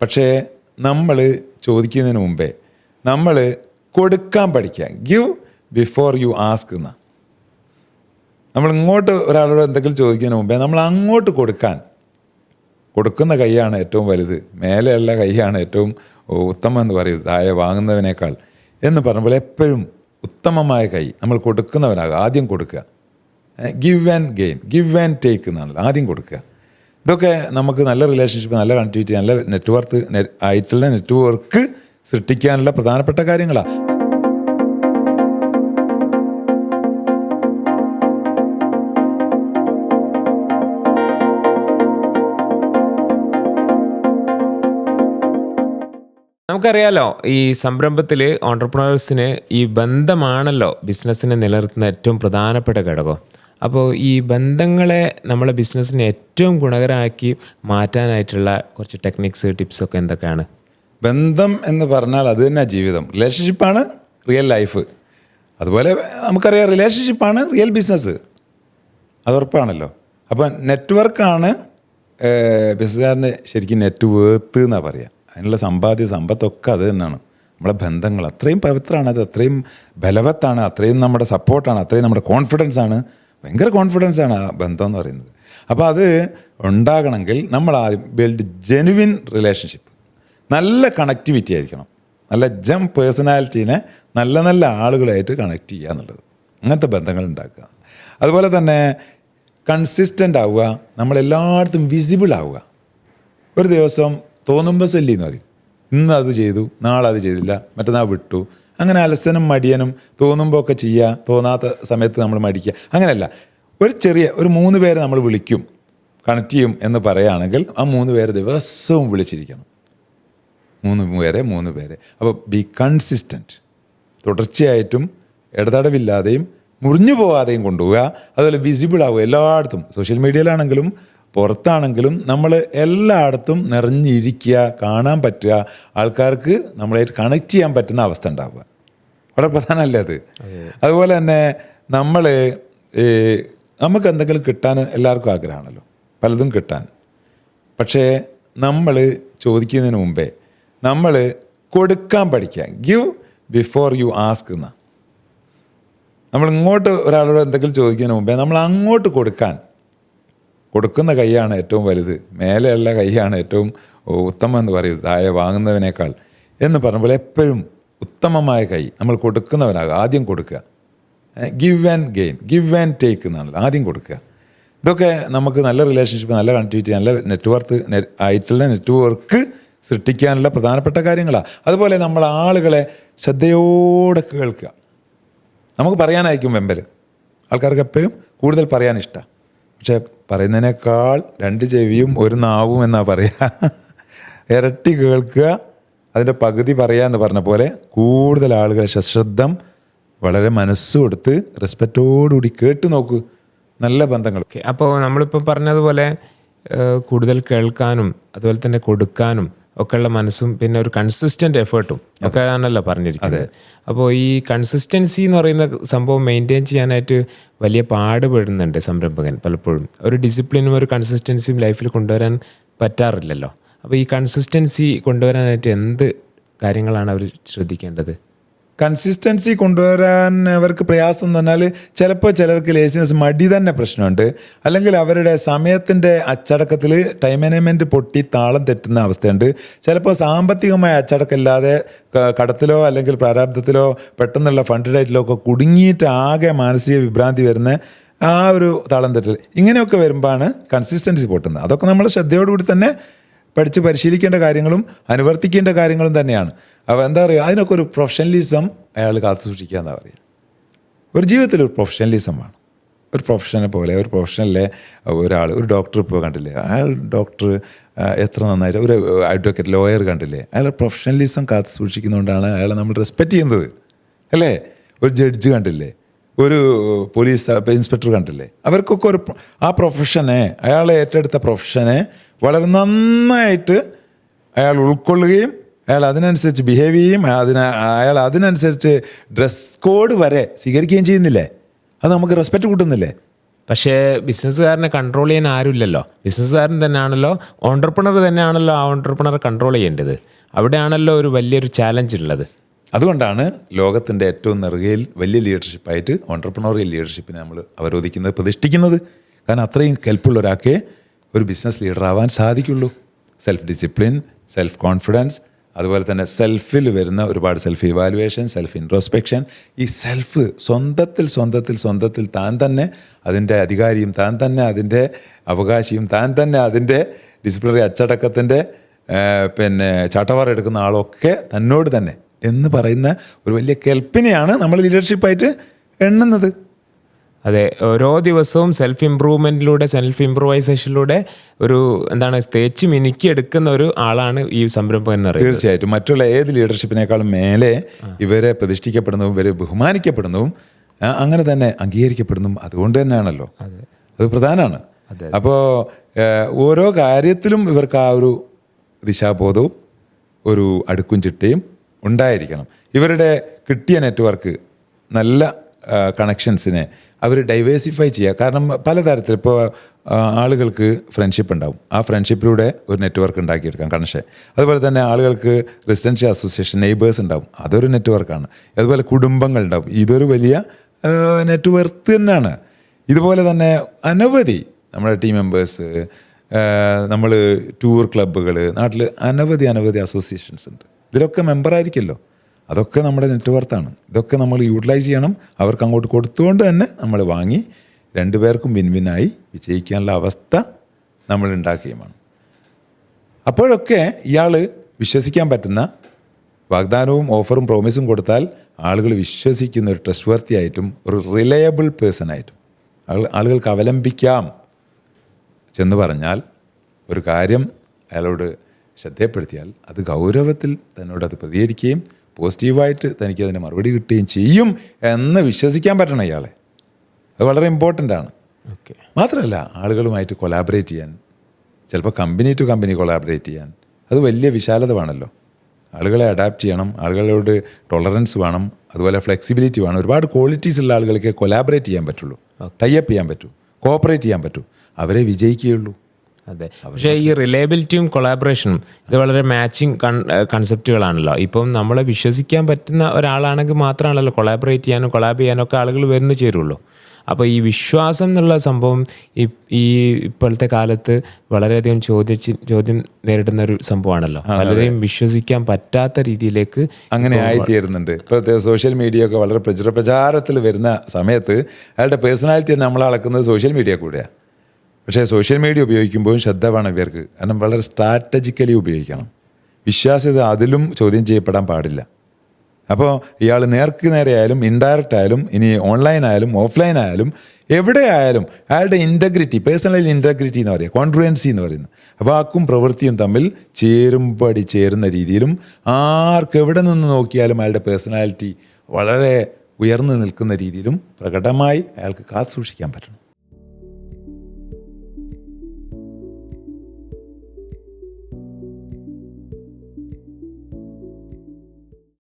പക്ഷേ നമ്മൾ ചോദിക്കുന്നതിന് മുമ്പേ നമ്മൾ കൊടുക്കാൻ പഠിക്കുക. ഗിവ് ബിഫോർ യു ആസ്ക് എന്ന. നമ്മൾ ഇങ്ങോട്ട് ഒരാളോട് എന്തെങ്കിലും ചോദിക്കുന്നതിന് മുമ്പേ നമ്മൾ അങ്ങോട്ട് കൊടുക്കുന്ന കൈയാണ് ഏറ്റവും വലുത്, മേലെയുള്ള കൈയാണ് ഏറ്റവും ഉത്തമം എന്ന് പറയും, താഴെ വാങ്ങുന്നതിനേക്കാൾ എന്ന് പറഞ്ഞ പോലെ എപ്പോഴും ഉത്തമമായ കൈ നമ്മൾ കൊടുക്കുന്നവനാകുക. ആദ്യം കൊടുക്കുക. Give and gain, give and take എന്നാണല്ലോ, ആദ്യം കൊടുക്കുക. ഇതൊക്കെ നമുക്ക് നല്ല റിലേഷൻഷിപ്പ്, നല്ല കണക്ടിവിറ്റി, നല്ല ആയിട്ടുള്ള നെറ്റ്വർക്ക് സൃഷ്ടിക്കാനുള്ള പ്രധാനപ്പെട്ട കാര്യങ്ങളാണ്. നമുക്കറിയാലോ, ഈ സംരംഭത്തിൽ ഓൺട്രപ്രണേഴ്സിന് ഈ ബന്ധമാണല്ലോ ബിസിനസ്സിനെ നിലനിർത്തുന്ന ഏറ്റവും പ്രധാനപ്പെട്ട ഘടകം. അപ്പോൾ ഈ ബന്ധങ്ങളെ നമ്മളെ ബിസിനസ്സിനെ ഏറ്റവും ഗുണകരമാക്കി മാറ്റാനായിട്ടുള്ള കുറച്ച് ടെക്നിക്സ്, ടിപ്സൊക്കെ എന്തൊക്കെയാണ്? ബന്ധം എന്ന് പറഞ്ഞാൽ അത് തന്നെ ജീവിതം. റിലേഷൻഷിപ്പാണ് റിയൽ ലൈഫ്. അതുപോലെ നമുക്കറിയാം റിലേഷൻഷിപ്പാണ് റിയൽ ബിസിനസ്, അത് ഉറപ്പാണല്ലോ. അപ്പം നെറ്റ്വർക്കാണ് ബിസിനസ്സുകാരന് ശരിക്കും നെറ്റ് വേർത്ത് എന്നാണ് പറയുക. അതിനുള്ള സമ്പത്തൊക്കെ അത് തന്നെയാണ്. നമ്മളെ ബന്ധങ്ങൾ അത്രയും പവിത്രമാണ്, അത് അത്രയും ബലവത്താണ്, അത്രയും നമ്മുടെ സപ്പോർട്ടാണ്, അത്രയും നമ്മുടെ കോൺഫിഡൻസാണ്. ഭയങ്കര കോൺഫിഡൻസാണ് ആ ബന്ധം എന്ന് പറയുന്നത്. അപ്പോൾ അത് ഉണ്ടാകണമെങ്കിൽ നമ്മൾ ബിൽഡ് ജെനുവിൻ റിലേഷൻഷിപ്പ്, നല്ല കണക്ടിവിറ്റി ആയിരിക്കണം, നല്ല പേഴ്സണാലിറ്റീനെ നല്ല നല്ല ആളുകളായിട്ട് കണക്ട് ചെയ്യുക എന്നുള്ളത്, അങ്ങനത്തെ ബന്ധങ്ങൾ ഉണ്ടാക്കുക. അതുപോലെ തന്നെ കൺസിസ്റ്റൻ്റ് ആവുക, നമ്മളെല്ലായിടത്തും വിസിബിൾ ആവുക. ഒരു ദിവസം തോന്നുമ്പോൾ സെല്ലി എന്ന് പറയും, ഇന്ന് അത് ചെയ്തു, നാളെ അത് ചെയ്തില്ല, മറ്റന്നാൾ വിട്ടു. അങ്ങനെ അലസനും മടിയനും തോന്നുമ്പോൾ ഒക്കെ ചെയ്യുക, തോന്നാത്ത സമയത്ത് നമ്മൾ മടിക്കുക, അങ്ങനെയല്ല. ഒരു 3 പേരെ നമ്മൾ വിളിക്കും, കണക്ട് ചെയ്യും എന്ന് പറയുകയാണെങ്കിൽ ആ 3 പേരെ ദിവസവും വിളിച്ചിരിക്കണം. 3 പേരെ. അപ്പോൾ ബി കൺസിസ്റ്റൻറ്റ്, തുടർച്ചയായിട്ടും ഇടതടവില്ലാതെയും മുറിഞ്ഞു പോകാതെയും കൊണ്ടുപോവുക. അതുപോലെ വിസിബിൾ ആവുക എല്ലായിടത്തും, സോഷ്യൽ മീഡിയയിലാണെങ്കിലും പുറത്താണെങ്കിലും നമ്മൾ എല്ലായിടത്തും നിറഞ്ഞിരിക്കുക, കാണാൻ പറ്റുക, ആൾക്കാർക്ക് നമ്മളായിട്ട് കണക്ട് ചെയ്യാൻ പറ്റുന്ന അവസ്ഥ ഉണ്ടാവുക. വളരെ പ്രധാനമല്ലേ അത്? അതുപോലെ തന്നെ നമുക്ക് എന്തെങ്കിലും കിട്ടാൻ എല്ലാവർക്കും ആഗ്രഹമാണല്ലോ, പലതും കിട്ടാൻ. പക്ഷേ നമ്മൾ ചോദിക്കുന്നതിന് മുമ്പേ നമ്മൾ കൊടുക്കാൻ പഠിക്കുക. ഗിവ് ബിഫോർ യു ആസ്ക് എന്ന. നമ്മൾ ഇങ്ങോട്ട് ഒരാളോട് എന്തെങ്കിലും ചോദിക്കുന്നതിന് മുമ്പേ നമ്മൾ അങ്ങോട്ട് കൊടുക്കുന്ന കൈയാണ് ഏറ്റവും വലുത്, മേലെയുള്ള കൈയാണ് ഏറ്റവും ഉത്തമം എന്ന് പറയും, താഴെ വാങ്ങുന്നതിനേക്കാൾ എന്ന് പറഞ്ഞ പോലെ എപ്പോഴും ഉത്തമമായ കൈ നമ്മൾ കൊടുക്കുന്നവനാകുക. ആദ്യം കൊടുക്കുക. Give and gain, give and take എന്നാണല്ലോ, ആദ്യം കൊടുക്കുക. ഇതൊക്കെ നമുക്ക് നല്ല റിലേഷൻഷിപ്പ്, നല്ല കണക്ടിവിറ്റി, നല്ല ആയിട്ടുള്ള നെറ്റ്വർക്ക് സൃഷ്ടിക്കാനുള്ള പ്രധാനപ്പെട്ട കാര്യങ്ങളാണ്. അതുപോലെ നമ്മൾ ആളുകളെ ശ്രദ്ധയോടെ കേൾക്കുക. നമുക്ക് പറയാനായിരിക്കും വെമ്പൽ, ആൾക്കാർക്ക് എപ്പോഴും കൂടുതൽ പറയാൻ ഇഷ്ടമാണ്. പക്ഷെ പറയുന്നതിനേക്കാൾ 2 ചെവിയും 1 നാവും എന്നാണ് പറയുക. ഇരട്ടി കേൾക്കുക, അതിൻ്റെ പകുതി പറയുക എന്ന് പറഞ്ഞ പോലെ കൂടുതൽ ആളുകളെ സശ്രദ്ധം വളരെ മനസ്സ് കൊടുത്ത് റെസ്പെക്റ്റോടുകൂടി കേട്ട് നോക്കൂ. നല്ല ബന്ധങ്ങൾ. അപ്പോൾ നമ്മളിപ്പോൾ പറഞ്ഞതുപോലെ കൂടുതൽ കേൾക്കാനും അതുപോലെ തന്നെ കൊടുക്കാനും ഒക്കെയുള്ള മനസ്സും പിന്നെ ഒരു കൺസിസ്റ്റൻ്റ് എഫേർട്ടും ഒക്കെ ആണല്ലോ പറഞ്ഞിരിക്കുന്നത്. അപ്പോൾ ഈ കൺസിസ്റ്റൻസി എന്ന് പറയുന്ന സംഭവം മെയിൻറ്റെയിൻ ചെയ്യാനായിട്ട് വലിയ പാടുപെടുന്നുണ്ട് സംരംഭകൻ പലപ്പോഴും. ഒരു ഡിസിപ്ലിനും ഒരു കൺസിസ്റ്റൻസിയും ലൈഫിൽ കൊണ്ടുവരാൻ പറ്റാറില്ലല്ലോ. അപ്പോൾ ഈ കൺസിസ്റ്റൻസി കൊണ്ടുവരാനായിട്ട് എന്ത് കാര്യങ്ങളാണ് അവർ ശ്രദ്ധിക്കേണ്ടത്? കൺസിസ്റ്റൻസി കൊണ്ടുവരാൻ അവർക്ക് പ്രയാസം എന്ന് പറഞ്ഞാൽ ചിലപ്പോൾ ചിലർക്ക് ലേസിനെസ്, മടി തന്നെ പ്രശ്നമുണ്ട്. അല്ലെങ്കിൽ അവരുടെ സമയത്തിൻ്റെ അച്ചടക്കത്തിൽ ടൈം മാനേജ്മെൻറ്റ് പൊട്ടി താളം തെറ്റുന്ന അവസ്ഥയുണ്ട്. ചിലപ്പോൾ സാമ്പത്തികമായ അച്ചടക്കമില്ലാതെ കടത്തിലോ അല്ലെങ്കിൽ പ്രാരാബ്ധത്തിലോ പെട്ടെന്നുള്ള ഫണ്ട് ഡയറ്റിലോ ഒക്കെ കുടുങ്ങിയിട്ട് ആകെ മാനസിക വിഭ്രാന്തി വരുന്ന ആ ഒരു താളം തെറ്റൽ, ഇങ്ങനെയൊക്കെ വരുമ്പോഴാണ് കൺസിസ്റ്റൻസി പൊട്ടുന്നത്. അതൊക്കെ നമ്മൾ ശ്രദ്ധയോടുകൂടി തന്നെ പഠിച്ച് പരിശീലിക്കേണ്ട കാര്യങ്ങളും അനുവർത്തിക്കേണ്ട കാര്യങ്ങളും തന്നെയാണ്. അപ്പോൾ എന്താ പറയുക, അതിനൊക്കെ ഒരു പ്രൊഫഷണലിസം അയാൾ കാത്തു സൂക്ഷിക്കുക എന്നാണ് പറയുക. ഒരു ജീവിതത്തിൽ ഒരു പ്രൊഫഷണലിസം വേണം. ഒരു പ്രൊഫഷനെ പോലെ, ഒരു പ്രൊഫഷനിലെ ഒരാൾ, ഒരു ഡോക്ടർ ഇപ്പോൾ കണ്ടില്ലേ, അയാൾ ഡോക്ടർ എത്ര നന്നായിട്ട്, ഒരു അഡ്വക്കേറ്റ്, ലോയർ കണ്ടില്ലേ, അയാൾ പ്രൊഫഷണലിസം കാത്തു സൂക്ഷിക്കുന്നതുകൊണ്ടാണ് അയാളെ നമ്മൾ റെസ്പെക്റ്റ് ചെയ്യുന്നത്, അല്ലേ? ഒരു ജഡ്ജ് കണ്ടില്ലേ, ഒരു പോലീസ് ഇൻസ്പെക്ടർ കണ്ടില്ലേ, അവർക്കൊക്കെ ആ പ്രൊഫഷനെ, അയാൾ ഏറ്റെടുത്ത പ്രൊഫഷനെ വളരെ നന്നായിട്ട് അയാൾ ഉൾക്കൊള്ളുകയും അയാൾ അതിനനുസരിച്ച് ബിഹേവ് ചെയ്യും, അയാൾ അതിനനുസരിച്ച് ഡ്രസ് കോഡ് വരെ സ്വീകരിക്കുകയും ചെയ്യുന്നില്ലേ? അത് നമുക്ക് റെസ്പെക്റ്റ് കൂട്ടുന്നില്ലേ? പക്ഷേ ബിസിനസ്സുകാരനെ കൺട്രോൾ ചെയ്യാൻ ആരുമില്ലല്ലോ. ബിസിനസ്സുകാരൻ തന്നെയാണല്ലോ, ഓൺട്രപ്രണർ തന്നെയാണല്ലോ ആ ഓൺട്രപ്രണറെ കൺട്രോൾ ചെയ്യേണ്ടത്. അവിടെയാണല്ലോ ഒരു വലിയൊരു ചാലഞ്ച് ഉള്ളത്. അതുകൊണ്ടാണ് ലോകത്തിൻ്റെ ഏറ്റവും നെറുകയിൽ വലിയ ലീഡർഷിപ്പായിട്ട് ഓൺട്രപ്രണോറിയൽ ലീഡർഷിപ്പിനെ നമ്മൾ അവരോധിക്കുന്നത്, പ്രതിഷ്ഠിക്കുന്നത്. കാരണം അത്രയും കെൽപ്പുള്ള ഒരാൾക്ക് ഒരു ബിസിനസ് ലീഡർ ആവാൻ സാധിക്കുള്ളൂ. സെൽഫ് ഡിസിപ്ലിൻ, സെൽഫ് കോൺഫിഡൻസ്, അതുപോലെ തന്നെ സെൽഫിൽ വരുന്ന ഒരുപാട് സെൽഫ് ഇവാലുവേഷൻ, സെൽഫ് ഇൻട്രോസ്പെക്ഷൻ. ഈ സെൽഫ് സ്വന്തത്തിൽ താൻ തന്നെ അതിൻ്റെ അധികാരിയും, താൻ തന്നെ അതിൻ്റെ അവകാശിയും, താൻ തന്നെ അതിൻ്റെ ഡിസിപ്ലിനറി അച്ചടക്കത്തിൻ്റെ ചാട്ടവാർ എടുക്കുന്ന ആളൊക്കെ തന്നോട് തന്നെ എന്ന് പറയുന്ന ഒരു വലിയ കെൽപ്പിനെയാണ് നമ്മൾ ലീഡർഷിപ്പായിട്ട് എണ്ണുന്നത്. അതെ, ഓരോ ദിവസവും സെൽഫ് ഇമ്പ്രൂവ്മെൻറ്റിലൂടെ, സെൽഫ് ഇമ്പ്രൂവൈസേഷനിലൂടെ ഒരു തേച്ച് മിനുക്കി എടുക്കുന്ന ഒരു ആളാണ് ഈ സംരംഭം എന്ന് പറയുന്നത്. തീർച്ചയായിട്ടും മറ്റുള്ള ഏത് ലീഡർഷിപ്പിനേക്കാളും മേലെ ഇവരെ പ്രതിഷ്ഠിക്കപ്പെടുന്നതും ഇവരെ ബഹുമാനിക്കപ്പെടുന്നതും അങ്ങനെ തന്നെ അംഗീകരിക്കപ്പെടുന്നതും അതുകൊണ്ട് തന്നെയാണല്ലോ. അത് പ്രധാനമാണ്. അപ്പോൾ ഓരോ കാര്യത്തിലും ഇവർക്ക് ആ ഒരു ദിശാബോധവും ഒരു അടുക്കും ചിട്ടയും ഉണ്ടായിരിക്കണം. ഇവരുടെ കിട്ടിയ നെറ്റ്വർക്ക്, നല്ല കണക്ഷൻസിനെ അവർ ഡൈവേഴ്സിഫൈ ചെയ്യുക. കാരണം പലതരത്തിൽ ഇപ്പോൾ ആളുകൾക്ക് ഫ്രണ്ട്ഷിപ്പ് ഉണ്ടാവും, ആ ഫ്രണ്ട്ഷിപ്പിലൂടെ ഒരു നെറ്റ്വർക്ക് ഉണ്ടാക്കിയെടുക്കാം, കണക്ഷൻ. അതുപോലെ തന്നെ ആളുകൾക്ക് റെസിഡൻഷ്യൽ അസോസിയേഷൻ, നെയ്ബേഴ്സ് ഉണ്ടാവും, അതൊരു നെറ്റ്വർക്കാണ്. അതുപോലെ കുടുംബങ്ങളുണ്ടാവും, ഇതൊരു വലിയ നെറ്റ്വർക്ക് തന്നെയാണ്. ഇതുപോലെ തന്നെ അനവധി നമ്മുടെ ടീം മെമ്പേഴ്സ്, നമ്മൾ ടൂർ ക്ലബ്ബുകൾ, നാട്ടിൽ അനവധി അസോസിയേഷൻസ് ഉണ്ട്. ഇതിലൊക്കെ മെമ്പറായിരിക്കുമല്ലോ. അതൊക്കെ നമ്മുടെ നെറ്റ്വർക്കാണ്. ഇതൊക്കെ നമ്മൾ യൂട്ടിലൈസ് ചെയ്യണം. അവർക്ക് അങ്ങോട്ട് കൊടുത്തുകൊണ്ട് തന്നെ നമ്മൾ വാങ്ങി രണ്ടുപേർക്കും വിൻവിനായി വിജയിക്കാനുള്ള അവസ്ഥ നമ്മൾ ഉണ്ടാക്കുകയും വേണം. അപ്പോഴൊക്കെ ഇയാൾ വിശ്വസിക്കാൻ പറ്റുന്ന വാഗ്ദാനവും ഓഫറും പ്രോമിസും കൊടുത്താൽ ആളുകൾ വിശ്വസിക്കുന്ന ഒരു ട്രസ്റ്റ് വർത്തി ആയിട്ടും ഒരു റിലയബിൾ പേഴ്സൺ ആയിട്ടും ആളുകൾക്ക് അവലംബിക്കാം ചെന്ന് പറഞ്ഞാൽ ഒരു കാര്യം അയാളോട് ശ്രദ്ധപ്പെടുത്തിയാൽ അത് ഗൗരവത്തിൽ തന്നോട് അത് പ്രതികരിക്കുകയും പോസിറ്റീവായിട്ട് തനിക്ക് അതിന് മറുപടി കിട്ടുകയും ചെയ്യും എന്ന് വിശ്വസിക്കാൻ പറ്റണം ഇയാളെ. അത് വളരെ ഇമ്പോർട്ടൻ്റ് ആണ്. മാത്രമല്ല ആളുകളുമായിട്ട് കൊലാബറേറ്റ് ചെയ്യാൻ, ചിലപ്പോൾ കമ്പനി ടു കമ്പനി കൊലാബറേറ്റ് ചെയ്യാൻ, അത് വലിയ വിശാലത വേണമല്ലോ. ആളുകളെ അഡാപ്റ്റ് ചെയ്യണം, ആളുകളോട് ടോളറൻസ് വേണം, അതുപോലെ ഫ്ലെക്സിബിലിറ്റി വേണം. ഒരുപാട് ക്വാളിറ്റീസ് ഉള്ള ആളുകൾക്ക് കൊലാബറേറ്റ് ചെയ്യാൻ പറ്റുള്ളൂ, ടൈപ്പ് ചെയ്യാൻ പറ്റൂ, കോപ്പറേറ്റ് ചെയ്യാൻ പറ്റൂ, അവരെ വിജയിക്കുകയുള്ളൂ. അതെ, പക്ഷേ ഈ റിലയബിലിറ്റിയും കൊളാബറേഷനും ഇത് വളരെ മാച്ചിങ് കൺസെപ്റ്റുകളാണല്ലോ. ഇപ്പം നമ്മളെ വിശ്വസിക്കാൻ പറ്റുന്ന ഒരാളാണെങ്കിൽ മാത്രമാണല്ലോ കൊളാബറേറ്റ് ചെയ്യാനും കൊളാബ് ചെയ്യാനും ഒക്കെ ആളുകൾ വരുന്നു ചേരുള്ളൂ. അപ്പോൾ ഈ വിശ്വാസം എന്നുള്ള സംഭവം ഈ ഇപ്പോഴത്തെ കാലത്ത് വളരെയധികം ചോദ്യം നേരിടുന്ന ഒരു സംഭവമാണല്ലോ. പലരെയും വിശ്വസിക്കാൻ പറ്റാത്ത രീതിയിലേക്ക് അങ്ങനെ ആയിത്തീരുന്നുണ്ട്. ഇപ്പോഴത്തെ സോഷ്യൽ മീഡിയ ഒക്കെ വളരെ പ്രചാരത്തിൽ വരുന്ന സമയത്ത് അയാളുടെ പേഴ്സണാലിറ്റി നമ്മൾ അളക്കുന്നത് സോഷ്യൽ മീഡിയ കൂടെയാണ്. പക്ഷേ സോഷ്യൽ മീഡിയ ഉപയോഗിക്കുമ്പോഴും ശ്രദ്ധ വേണം ഇവർക്ക്. കാരണം വളരെ സ്ട്രാറ്റജിക്കലി ഉപയോഗിക്കണം. വിശ്വാസ്യത അതിലും ചോദ്യം ചെയ്യപ്പെടാൻ പാടില്ല. അപ്പോൾ ഇയാൾ നേർക്ക് നേരെ ആയാലും ഇൻഡയറക്റ്റ് ആയാലും ഇനി ഓൺലൈൻ ആയാലും ഓഫ്ലൈൻ ആയാലും എവിടെ ആയാലും അയാളുടെ ഇൻറ്റഗ്രിറ്റി, പേഴ്സണൽ ഇൻറ്റഗ്രിറ്റി എന്ന് പറയുക, കോൺട്രുവൻസി എന്ന് പറയുന്നത്, വാക്കും പ്രവൃത്തിയും തമ്മിൽ ചേരുന്ന രീതിയിലും ആർക്കെവിടെ നിന്ന് നോക്കിയാലും അയാളുടെ പേഴ്സണാലിറ്റി വളരെ ഉയർന്നു നിൽക്കുന്ന രീതിയിലും പ്രകടമായി അയാൾക്ക് കാത്തു സൂക്ഷിക്കാൻ പറ്റണം.